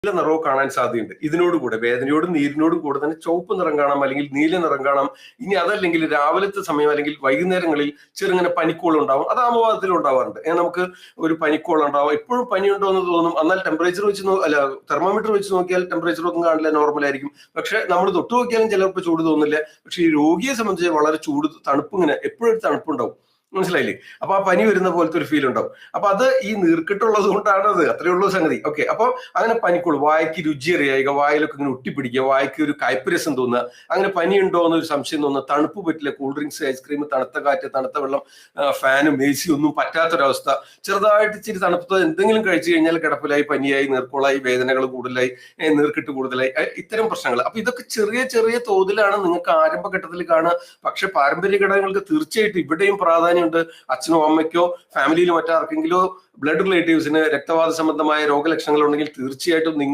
നീല നിറവും കാണാൻ സാധ്യതയുണ്ട്. ഇതിനോടുകൂടെ വേദനയോടും നീരിനോടും കൂടെ തന്നെ ചുവപ്പ് നിറം കാണാം, അല്ലെങ്കിൽ നീല നിറം കാണാം. ഇനി അതല്ലെങ്കിൽ രാവിലത്തെ സമയം അല്ലെങ്കിൽ വൈകുന്നേരങ്ങളിൽ ചെറുങ്ങനെ പനിക്കോൾ ഉണ്ടാവും. അത് ആമവാദത്തിൽ ഉണ്ടാവാറുണ്ട്. നമുക്ക് ഒരു പനിക്കോൾ ഉണ്ടാവും. എപ്പോഴും പനിയുണ്ടോ എന്ന് തോന്നും. എന്നാൽ ടെമ്പറേച്ചർ വെച്ച് അല്ല, തെർമോമീറ്റർ വെച്ച് നോക്കിയാൽ ടെമ്പറേച്ചർ ഒന്നും കാണില്ല, നോർമൽ ആയിരിക്കും. പക്ഷെ നമ്മൾ തൊട്ട് നോക്കിയാലും ചിലപ്പോൾ ചൂട് തോന്നില്ല. പക്ഷെ ഈ രോഗിയെ സംബന്ധിച്ച് വളരെ തണുപ്പ്, ഇങ്ങനെ എപ്പോഴും തണുപ്പുണ്ടാവും. മനസ്സിലായില്ലേ? അപ്പൊ ആ പനി വരുന്ന പോലത്തെ ഒരു ഫീൽ ഉണ്ടാവും. അപ്പൊ അത് ഈ നീർക്കെട്ടുള്ളത് കൊണ്ടാണ്. അത് അത്രയേ ഉള്ളൂ സംഗതി. ഓക്കെ, അപ്പൊ അങ്ങനെ പനിക്കുള്ളൂ. വായ്ക്ക് രുചി അറിയുക, വായിലൊക്കെ ഇങ്ങനെ ഒട്ടിപ്പിടിക്കുക, വായ്ക്ക് ഒരു കയ്പ്പ് രസം തോന്നുക, അങ്ങനെ പനി ഉണ്ടോ എന്നൊരു സംശയം തോന്നുക. തണുപ്പ് പറ്റില്ല, കൂൾ ഡ്രിങ്ക്സ്, ഐസ്ക്രീം, തണുത്ത കാറ്റ്, തണുത്ത വെള്ളം, ഫാനും എ സി ഒന്നും പറ്റാത്തൊരവസ്ഥ. ചെറുതായിട്ട് ഇച്ചിരി തണുപ്പത്തോ എന്തെങ്കിലും കഴിച്ചു കഴിഞ്ഞാൽ കിടപ്പിലായി, പനിയായി, നീർക്കോളായി, വേദനകൾ കൂടുതലായി, നീർക്കെട്ട് കൂടുതലായി, ഇത്തരം പ്രശ്നങ്ങൾ. അപ്പൊ ഇതൊക്കെ ചെറിയ ചെറിയ തോതിലാണ് നിങ്ങൾക്ക് ആരംഭഘട്ടത്തിൽ കാണുക. പക്ഷെ പാരമ്പര്യ ഘടകങ്ങൾക്ക് തീർച്ചയായിട്ടും ഇവിടെയും പ്രാധാന്യമുണ്ട്. അച്ഛനോ അമ്മയ്ക്കോ ഫാമിലിയിലോ മറ്റാർക്കെങ്കിലോ ബ്ലഡ് റിലേറ്റീവ്സിന് രക്തവാത സംബന്ധമായ രോഗലക്ഷണങ്ങൾ ഉണ്ടെങ്കിൽ തീർച്ചയായിട്ടും നിങ്ങൾ